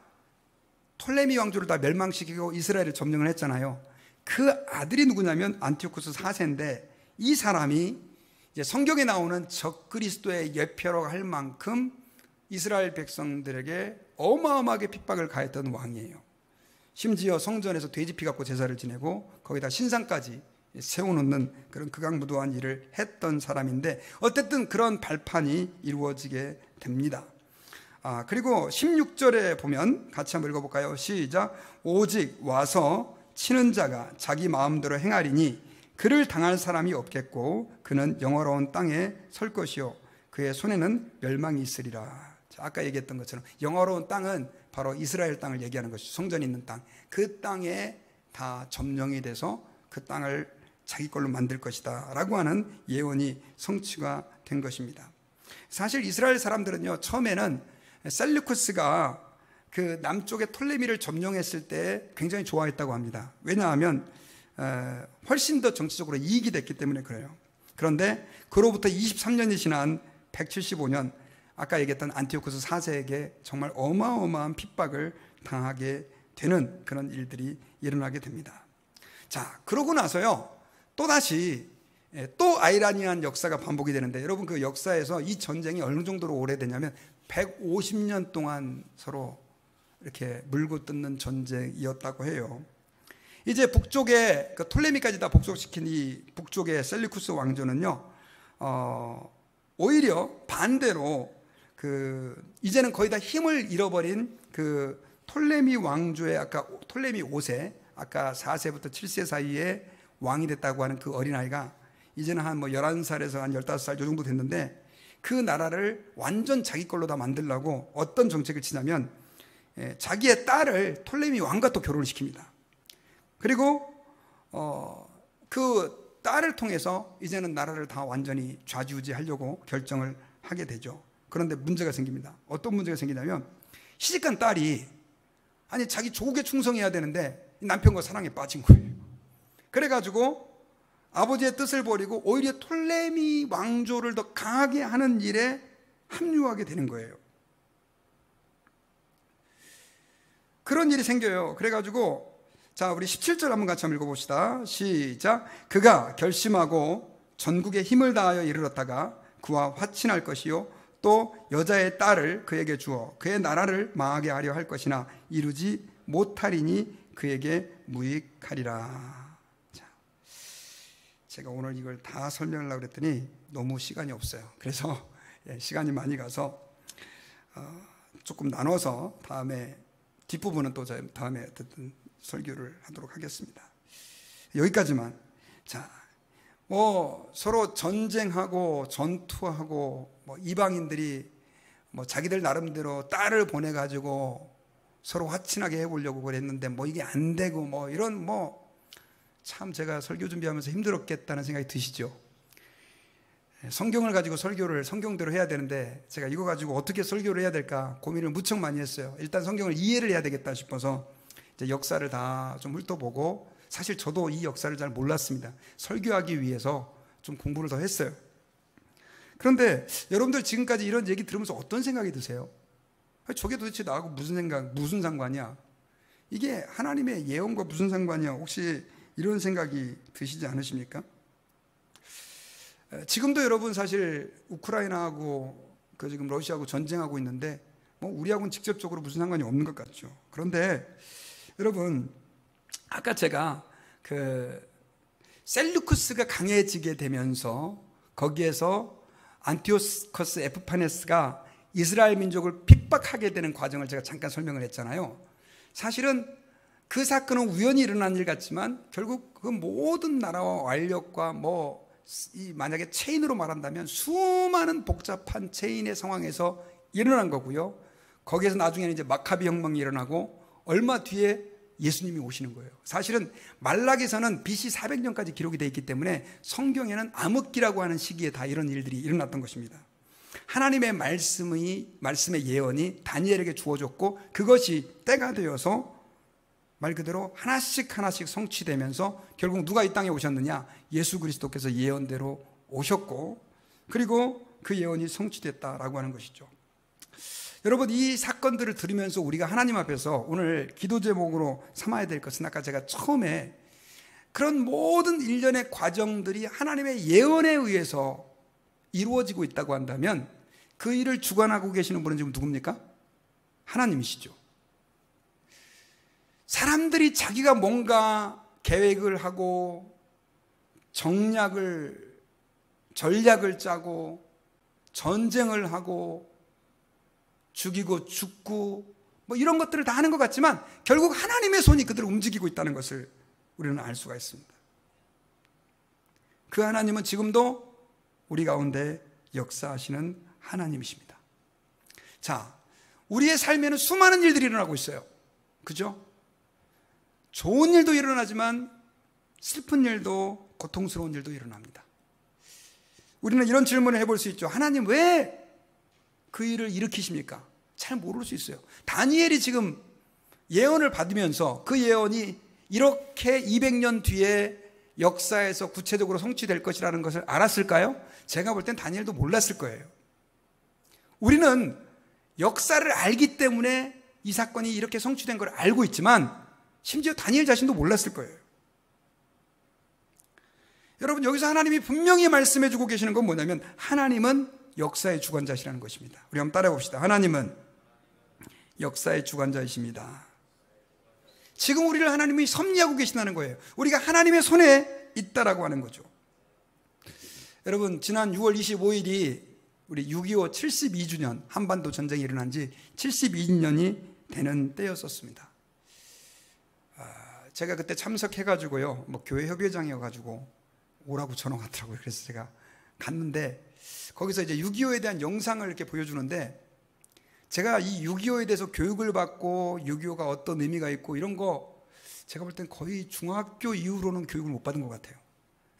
톨레미 왕조를 다 멸망시키고 이스라엘을 점령을 했잖아요. 그 아들이 누구냐면 안티오쿠스 4세인데, 이 사람이 이제 성경에 나오는 적그리스도의 예표라고 할 만큼 이스라엘 백성들에게 어마어마하게 핍박을 가했던 왕이에요. 심지어 성전에서 돼지피 갖고 제사를 지내고 거기다 신상까지 세워놓는 그런 극악무도한 일을 했던 사람인데, 어쨌든 그런 발판이 이루어지게 됩니다. 그리고 16절에 보면 같이 한번 읽어볼까요? 시작. 오직 와서 치는 자가 자기 마음대로 행하리니 그를 당할 사람이 없겠고 그는 영화로운 땅에 설 것이요 그의 손에는 멸망이 있으리라. 자, 아까 얘기했던 것처럼 영화로운 땅은 바로 이스라엘 땅을 얘기하는 것이죠. 성전이 있는 땅. 그 땅에 다 점령이 돼서 그 땅을 자기 걸로 만들 것이다 라고 하는 예언이 성취가 된 것입니다. 사실 이스라엘 사람들은요, 처음에는 셀루쿠스가 그 남쪽의 톨레미를 점령했을 때 굉장히 좋아했다고 합니다. 왜냐하면 훨씬 더 정치적으로 이익이 됐기 때문에 그래요. 그런데 그로부터 23년이 지난 175년, 아까 얘기했던 안티오쿠스 4세에게 정말 어마어마한 핍박을 당하게 되는 그런 일들이 일어나게 됩니다. 자, 그러고 나서요, 또다시 또 아이러니한 역사가 반복이 되는데, 여러분 그 역사에서 이 전쟁이 어느 정도로 오래되냐면 150년 동안 서로 이렇게 물고 뜯는 전쟁이었다고 해요. 이제 북쪽에 그 톨레미까지 다 복속시킨 이 북쪽의 셀루쿠스 왕조는요, 오히려 반대로 이제는 거의 다 힘을 잃어버린 그 톨레미 왕조의 아까 톨레미 5세, 아까 4세부터 7세 사이에 왕이 됐다고 하는 그 어린아이가 이제는 한 11살에서 한 15살 요 정도 됐는데, 그 나라를 완전 자기 걸로 다 만들려고 어떤 정책을 치냐면 자기의 딸을 톨레미 왕과 또 결혼을 시킵니다. 그리고 그 딸을 통해서 이제는 나라를 다 완전히 좌지우지하려고 결정을 하게 되죠. 그런데 문제가 생깁니다. 어떤 문제가 생기냐면, 시집간 딸이 아니 자기 조국에 충성해야 되는데 남편과 사랑에 빠진 거예요. 그래가지고 아버지의 뜻을 버리고 오히려 톨레미 왕조를 더 강하게 하는 일에 합류하게 되는 거예요. 그런 일이 생겨요. 그래가지고 자, 우리 17절 한번 같이 한번 읽어봅시다. 시작. 그가 결심하고 전국에 힘을 다하여 이르렀다가 그와 화친할 것이요 또 여자의 딸을 그에게 주어 그의 나라를 망하게 하려 할 것이나 이루지 못하리니 그에게 무익하리라. 자, 제가 오늘 이걸 다 설명하려고 했더니 너무 시간이 없어요. 그래서 시간이 많이 가서 조금 나눠서 다음에 뒷부분은 또 다음에 어쨌든 설교를 하도록 하겠습니다. 여기까지만. 자, 서로 전쟁하고 전투하고 이방인들이 자기들 나름대로 딸을 보내가지고 서로 화친하게 해보려고 그랬는데 이게 안 되고 이런 참 제가 설교 준비하면서 힘들었겠다는 생각이 드시죠? 성경을 가지고 설교를 성경대로 해야 되는데 제가 이거 가지고 어떻게 설교를 해야 될까 고민을 무척 많이 했어요. 일단 성경을 이해를 해야 되겠다 싶어서 이제 역사를 다 좀 훑어보고, 사실 저도 이 역사를 잘 몰랐습니다. 설교하기 위해서 좀 공부를 더 했어요. 그런데 여러분들 지금까지 이런 얘기 들으면서 어떤 생각이 드세요? 저게 도대체 나하고 무슨 상관이야? 이게 하나님의 예언과 무슨 상관이야? 혹시 이런 생각이 드시지 않으십니까? 지금도 여러분 사실 우크라이나하고 지금 러시아하고 전쟁하고 있는데 우리하고는 직접적으로 무슨 상관이 없는 것 같죠. 그런데 여러분, 아까 제가 셀루쿠스가 강해지게 되면서 거기에서 안티오코스 에피파네스가 이스라엘 민족을 핍박하게 되는 과정을 제가 잠깐 설명을 했잖아요. 사실은 그 사건은 우연히 일어난 일 같지만 결국 그 모든 나라와 완력과 만약에 체인으로 말한다면 수많은 복잡한 체인의 상황에서 일어난 거고요. 거기에서 나중에는 이제 마카비 혁명이 일어나고 얼마 뒤에 예수님이 오시는 거예요. 사실은 말라기서는 BC 400년까지 기록이 되어 있기 때문에 성경에는 암흑기라고 하는 시기에 다 이런 일들이 일어났던 것입니다. 하나님의 말씀의 예언이 다니엘에게 주어졌고 그것이 때가 되어서 말 그대로 하나씩 하나씩 성취되면서 결국 누가 이 땅에 오셨느냐? 예수 그리스도께서 예언대로 오셨고, 그리고 그 예언이 성취됐다라고 하는 것이죠. 여러분, 이 사건들을 들으면서 우리가 하나님 앞에서 오늘 기도 제목으로 삼아야 될 것은, 아까 제가 처음에 그런 모든 일련의 과정들이 하나님의 예언에 의해서 이루어지고 있다고 한다면 그 일을 주관하고 계시는 분은 지금 누굽니까? 하나님이시죠. 사람들이 자기가 뭔가 계획을 하고 전략을 짜고 전쟁을 하고 죽이고 죽고 이런 것들을 다 하는 것 같지만 결국 하나님의 손이 그들을 움직이고 있다는 것을 우리는 알 수가 있습니다. 그 하나님은 지금도 우리 가운데 역사하시는 하나님이십니다. 자, 우리의 삶에는 수많은 일들이 일어나고 있어요. 그죠? 좋은 일도 일어나지만 슬픈 일도, 고통스러운 일도 일어납니다. 우리는 이런 질문을 해볼 수 있죠. 하나님 왜 그 일을 일으키십니까? 잘 모를 수 있어요. 다니엘이 지금 예언을 받으면서 그 예언이 이렇게 200년 뒤에 역사에서 구체적으로 성취될 것이라는 것을 알았을까요? 제가 볼 땐 다니엘도 몰랐을 거예요. 우리는 역사를 알기 때문에 이 사건이 이렇게 성취된 걸 알고 있지만 심지어 다니엘 자신도 몰랐을 거예요. 여러분, 여기서 하나님이 분명히 말씀해 주고 계시는 건 뭐냐면 하나님은 역사의 주관자시라는 것입니다. 우리 한번 따라해 봅시다. 하나님은 역사의 주관자이십니다. 지금 우리를 하나님이 섭리하고 계시다는 거예요. 우리가 하나님의 손에 있다라고 하는 거죠. 여러분, 지난 6월 25일이 우리 6.25 72주년, 한반도 전쟁이 일어난 지 72년이 되는 때였었습니다. 제가 그때 참석해가지고요, 교회 협의회장이어가지고 오라고 전화가 왔더라고요. 그래서 제가 갔는데 거기서 이제 6.25에 대한 영상을 이렇게 보여주는데, 제가 이 6.25에 대해서 교육을 받고 6.25가 어떤 의미가 있고 이런 거 제가 볼 땐 거의 중학교 이후로는 교육을 못 받은 것 같아요.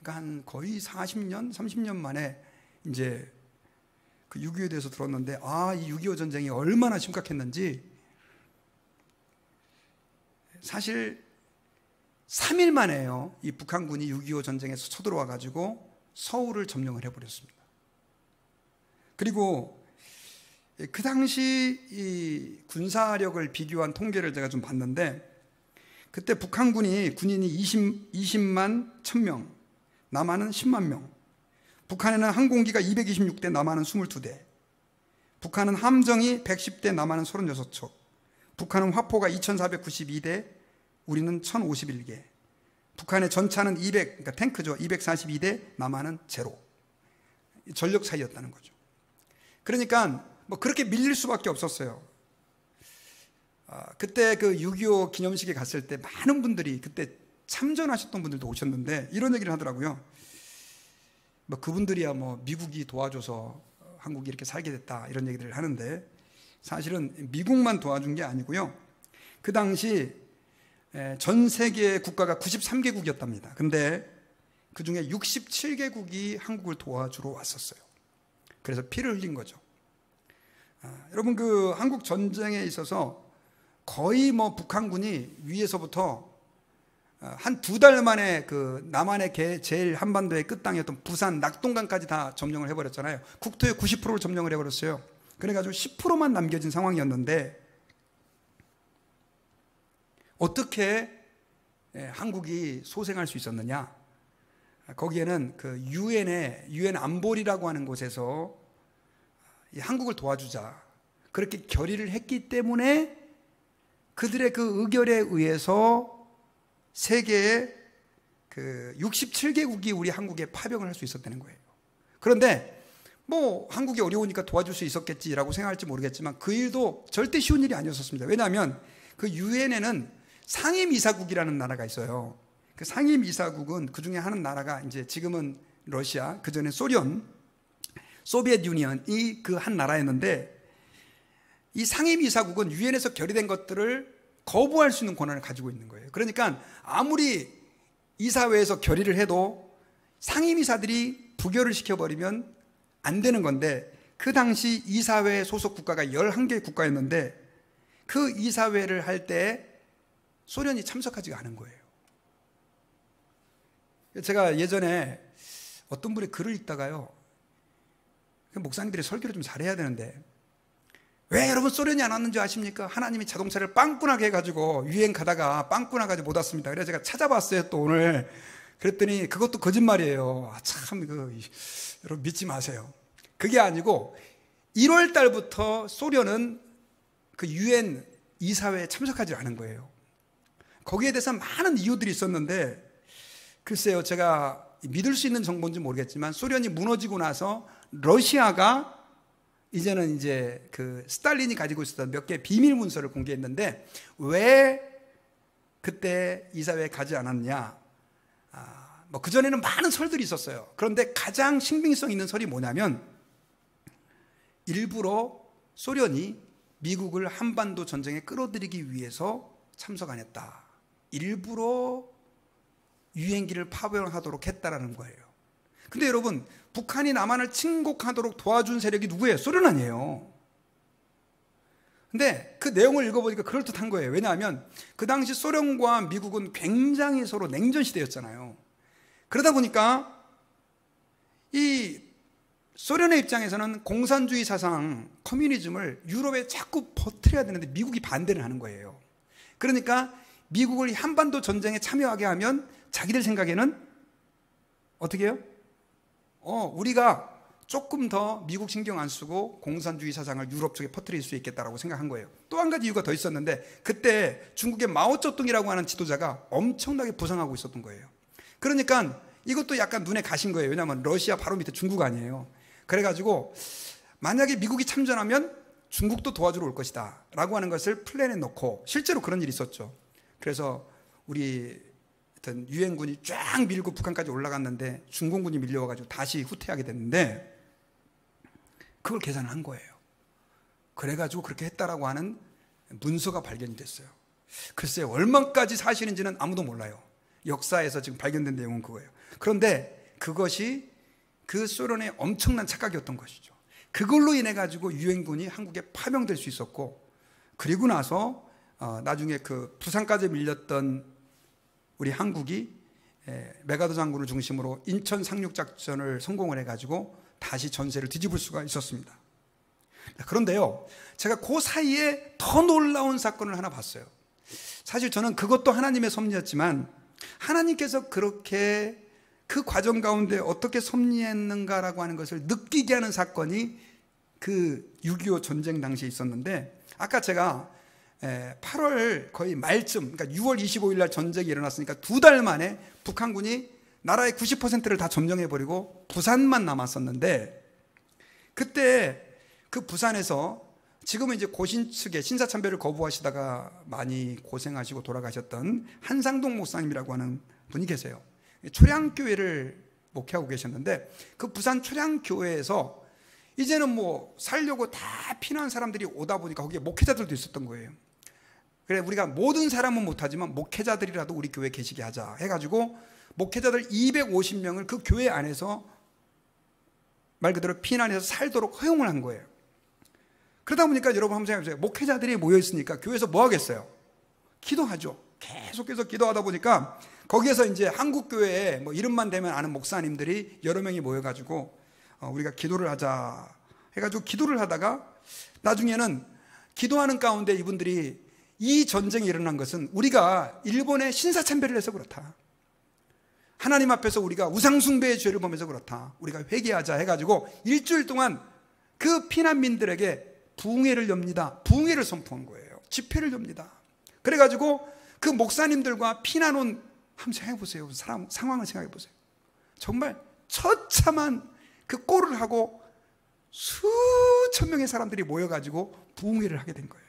그러니까 한 거의 40년, 30년 만에 이제 그 6.25에 대해서 들었는데, 이 6.25 전쟁이 얼마나 심각했는지. 사실 3일 만에요, 이 북한군이 6.25 전쟁에서 쳐들어와 가지고 서울을 점령을 해버렸습니다. 그리고 그 당시 이 군사력을 비교한 통계를 제가 좀 봤는데, 그때 북한군이 군인이 20만 1000명, 남한은 10만 명. 북한에는 항공기가 226대, 남한은 22대. 북한은 함정이 110대, 남한은 36척. 북한은 화포가 2492대, 우리는 1051개. 북한의 전차는 그러니까 탱크죠, 242대, 남한은 제로. 전력 차이였다는 거죠. 그러니까 그렇게 밀릴 수밖에 없었어요. 그때 그 6.25 기념식에 갔을 때 많은 분들이, 그때 참전하셨던 분들도 오셨는데 이런 얘기를 하더라고요. 뭐 그분들이야 뭐 미국이 도와줘서 한국이 이렇게 살게 됐다 이런 얘기들을 하는데, 사실은 미국만 도와준 게 아니고요. 그 당시 전 세계 국가가 93개국이었답니다. 근데 그 중에 67개국이 한국을 도와주러 왔었어요. 그래서 피를 흘린 거죠. 여러분, 그 한국 전쟁에 있어서 거의 뭐 북한군이 위에서부터 한 2달 만에 그 남한의 제일 한반도의 끝땅이었던 부산, 낙동강까지 다 점령을 해버렸잖아요. 국토의 90%를 점령을 해버렸어요. 그래가지고 10%만 남겨진 상황이었는데, 어떻게 한국이 소생할 수 있었느냐? 거기에는 그 유엔 안보리라고 하는 곳에서 한국을 도와주자 그렇게 결의를 했기 때문에 그들의 그 의결에 의해서 세계의 그 67개국이 우리 한국에 파병을 할 수 있었다는 거예요. 그런데 뭐 한국이 어려우니까 도와줄 수 있었겠지라고 생각할지 모르겠지만 그 일도 절대 쉬운 일이 아니었습니다. 왜냐하면 그 유엔에는 상임이사국이라는 나라가 있어요. 그 상임이사국은 그 중에 하는 나라가 이제 지금은 러시아, 그 전에 소련, 소비에트 유니언이 그 한 나라였는데, 이 상임이사국은 유엔에서 결의된 것들을 거부할 수 있는 권한을 가지고 있는 거예요. 그러니까 아무리 이사회에서 결의를 해도 상임이사들이 부결을 시켜버리면 안 되는 건데, 그 당시 이사회 소속 국가가 11개 국가였는데 그 이사회를 할 때 소련이 참석하지가 않은 거예요. 제가 예전에 어떤 분의 글을 읽다가요, 목사님들이 설교를 좀 잘해야 되는데 왜 여러분 소련이 안 왔는지 아십니까? 하나님이 자동차를 빵꾸나게 해가지고 유행 가다가 빵꾸 나가지고 못 왔습니다. 그래서 제가 찾아봤어요 또 오늘. 그랬더니 그것도 거짓말이에요. 참 여러분 믿지 마세요. 그게 아니고 1월 달부터 소련은 그 유엔 이사회에 참석하지 않은 거예요. 거기에 대해서 많은 이유들이 있었는데, 글쎄요, 제가 믿을 수 있는 정보인지 모르겠지만 소련이 무너지고 나서 러시아가 이제는 이제 그 스탈린이 가지고 있었던 몇 개의 비밀 문서를 공개했는데 왜 그때 이사회에 가지 않았냐? 뭐 그전에는 많은 설들이 있었어요. 그런데 가장 신빙성 있는 설이 뭐냐면, 일부러 소련이 미국을 한반도 전쟁에 끌어들이기 위해서 참석 안 했다. 일부러 유엔기를 파병하도록 했다라는 거예요. 근데 여러분, 북한이 남한을 침공하도록 도와준 세력이 누구예요? 소련 아니에요. 근데 그 내용을 읽어보니까 그럴듯한 거예요. 왜냐하면 그 당시 소련과 미국은 굉장히 서로 냉전 시대였잖아요. 그러다 보니까 이 소련의 입장에서는 공산주의 사상, 커뮤니즘을 유럽에 자꾸 퍼뜨려야 되는데 미국이 반대를 하는 거예요. 그러니까 미국을 한반도 전쟁에 참여하게 하면 자기들 생각에는 어떻게 해요? 우리가 조금 더 미국 신경 안 쓰고 공산주의 사상을 유럽 쪽에 퍼뜨릴 수 있겠다라고 생각한 거예요. 또 한 가지 이유가 더 있었는데, 그때 중국의 마오쩌둥이라고 하는 지도자가 엄청나게 부상하고 있었던 거예요. 그러니까 이것도 약간 눈에 가신 거예요. 왜냐하면 러시아 바로 밑에 중국 아니에요. 그래가지고 만약에 미국이 참전하면 중국도 도와주러 올 것이다 라고 하는 것을 플랜에 넣고, 실제로 그런 일이 있었죠. 그래서 우리 유엔군이 쫙 밀고 북한까지 올라갔는데 중공군이 밀려와가지고 다시 후퇴하게 됐는데, 그걸 계산한 거예요. 그래가지고 그렇게 했다라고 하는 문서가 발견이 됐어요. 글쎄요, 얼마까지 사실인지는 아무도 몰라요. 역사에서 지금 발견된 내용은 그거예요. 그런데 그것이 그 소련의 엄청난 착각이었던 것이죠. 그걸로 인해 가지고 유엔군이 한국에 파병될 수 있었고, 그리고 나서 나중에 그 부산까지 밀렸던 우리 한국이 메가더 장군을 중심으로 인천 상륙작전을 성공을 해가지고 다시 전세를 뒤집을 수가 있었습니다. 그런데요, 제가 그 사이에 더 놀라운 사건을 하나 봤어요. 사실 저는 그것도 하나님의 섭리였지만, 하나님께서 그렇게 그 과정 가운데 어떻게 섭리했는가라고 하는 것을 느끼게 하는 사건이 그 6.25 전쟁 당시에 있었는데, 아까 제가 8월 거의 말쯤, 그러니까 6월 25일 날 전쟁이 일어났으니까 2달 만에 북한군이 나라의 90%를 다 점령해버리고 부산만 남았었는데, 그때 그 부산에서 지금은 이제 고신 측에 신사참배를 거부하시다가 많이 고생하시고 돌아가셨던 한상동 목사님이라고 하는 분이 계세요. 초량교회를 목회하고 계셨는데, 그 부산 초량교회에서 이제는 뭐 살려고 다 피난 사람들이 오다 보니까 거기에 목회자들도 있었던 거예요. 그래, 우리가 모든 사람은 못하지만 목회자들이라도 우리 교회에 계시게 하자 해가지고 목회자들 250명을 그 교회 안에서 말 그대로 피난해서 살도록 허용을 한 거예요. 그러다 보니까 여러분 한번 생각해 보세요. 목회자들이 모여있으니까 교회에서 뭐 하겠어요? 기도하죠. 계속해서 기도하다 보니까 거기에서 이제 한국교회에 뭐 이름만 대면 아는 목사님들이 여러 명이 모여가지고 우리가 기도를 하자 해가지고 기도를 하다가 나중에는 기도하는 가운데 이분들이 이 전쟁이 일어난 것은 우리가 일본에 신사참배를 해서 그렇다, 하나님 앞에서 우리가 우상숭배의 죄를 보면서 그렇다, 우리가 회개하자 해가지고 일주일 동안 그 피난민들에게 부흥회를 엽니다. 부흥회를 선포한 거예요. 집회를 엽니다. 그래가지고 그 목사님들과 피난 온, 한번 생각해보세요. 상황을 생각해보세요. 정말 처참한 그 꼴을 하고 수천 명의 사람들이 모여가지고 부흥회를 하게 된 거예요.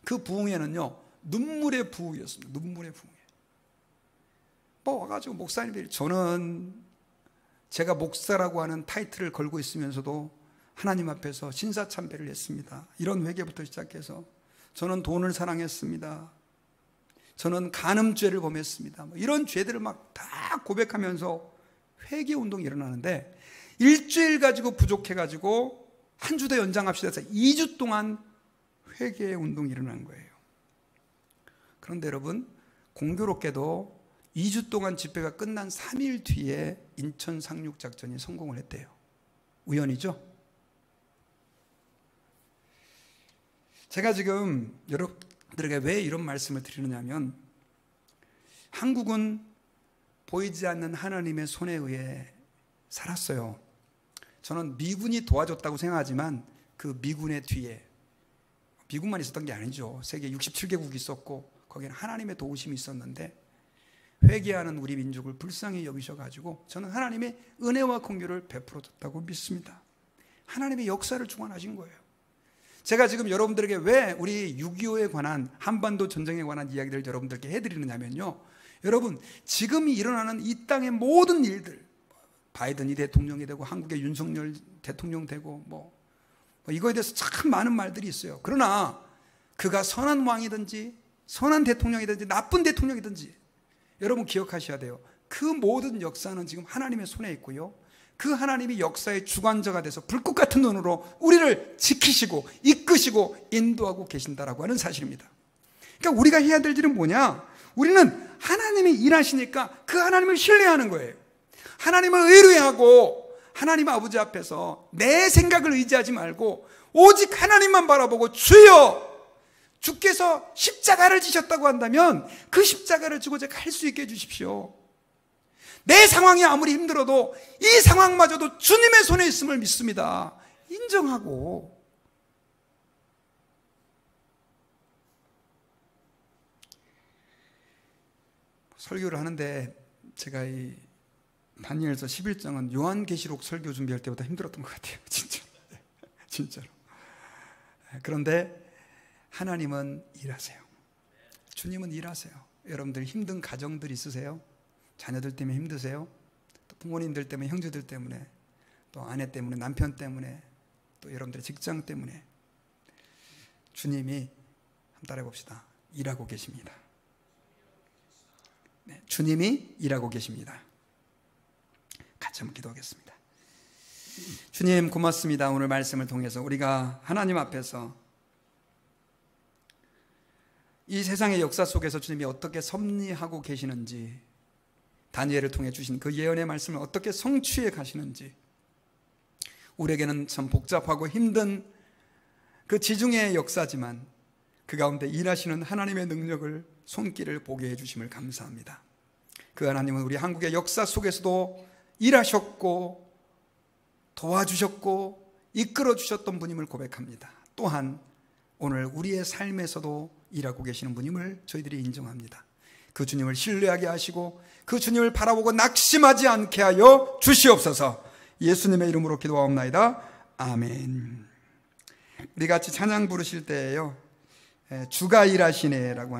그 부흥회는요, 눈물의 부흥이었습니다. 눈물의 부흥회. 뭐 와가지고 목사님들이, 저는 제가 목사라고 하는 타이틀을 걸고 있으면서도 하나님 앞에서 신사참배를 했습니다. 이런 회개부터 시작해서 저는 돈을 사랑했습니다. 저는 간음죄를 범했습니다. 뭐 이런 죄들을 막 다 고백하면서 회개 운동이 일어나는데, 일주일 가지고 부족해가지고 한 주 더 연장합시다 해서 2주 동안 회개 운동이 일어난 거예요. 그런데 여러분, 공교롭게도 2주 동안 집회가 끝난 3일 뒤에 인천 상륙작전이 성공을 했대요. 우연이죠? 제가 지금 여러분들에게 왜 이런 말씀을 드리느냐 하면, 한국은 보이지 않는 하나님의 손에 의해 살았어요. 저는 미군이 도와줬다고 생각하지만 그 미군의 뒤에, 미군만 있었던 게 아니죠. 세계 67개국이 있었고 거기는 하나님의 도우심이 있었는데, 회개하는 우리 민족을 불쌍히 여기셔가지고 저는 하나님의 은혜와 긍휼을 베풀어줬다고 믿습니다. 하나님의 역사를 주관하신 거예요. 제가 지금 여러분들에게 왜 우리 6.25에 관한, 한반도 전쟁에 관한 이야기를 여러분들께 해드리느냐면요, 여러분, 지금 일어나는 이 땅의 모든 일들, 바이든이 대통령이 되고 한국의 윤석열 대통령 되고 뭐 이거에 대해서 참 많은 말들이 있어요. 그러나 그가 선한 왕이든지 선한 대통령이든지 나쁜 대통령이든지 여러분 기억하셔야 돼요. 그 모든 역사는 지금 하나님의 손에 있고요, 그 하나님이 역사의 주관자가 돼서 불꽃 같은 눈으로 우리를 지키시고 이끄시고 인도하고 계신다라고 하는 사실입니다. 그러니까 우리가 해야 될 일은 뭐냐? 우리는 하나님이 일하시니까 그 하나님을 신뢰하는 거예요. 하나님을 의뢰하고 하나님 아버지 앞에서 내 생각을 의지하지 말고 오직 하나님만 바라보고, 주여, 주께서 십자가를 지셨다고 한다면 그 십자가를 지고 제가 갈 수 있게 해주십시오. 내 상황이 아무리 힘들어도 이 상황마저도 주님의 손에 있음을 믿습니다. 인정하고, 설교를 하는데 제가 이 다니엘서 11장은 요한계시록 설교 준비할 때보다 힘들었던 것 같아요. 진짜로. 그런데 하나님은 일하세요. 주님은 일하세요. 여러분들 힘든 가정들 있으세요? 자녀들 때문에 힘드세요? 또 부모님들 때문에, 형제들 때문에, 또 아내 때문에, 남편 때문에, 또 여러분들의 직장 때문에, 주님이 한번 따라해 봅시다. 일하고 계십니다. 네, 주님이 일하고 계십니다. 같이 한번 기도하겠습니다. 주님 고맙습니다. 오늘 말씀을 통해서 우리가 하나님 앞에서 이 세상의 역사 속에서 주님이 어떻게 섭리하고 계시는지, 다니엘을 통해 주신 그 예언의 말씀을 어떻게 성취해 가시는지, 우리에게는 참 복잡하고 힘든 그 지중해의 역사지만 그 가운데 일하시는 하나님의 능력을, 손길을 보게 해주심을 감사합니다. 그 하나님은 우리 한국의 역사 속에서도 일하셨고 도와주셨고 이끌어 주셨던 분임을 고백합니다. 또한 오늘 우리의 삶에서도 일하고 계시는 분임을 저희들이 인정합니다. 그 주님을 신뢰하게 하시고 그 주님을 바라보고 낙심하지 않게 하여 주시옵소서. 예수님의 이름으로 기도하옵나이다. 아멘. 우리 같이 찬양 부르실 때에요, 주가 일하시네 라고 하는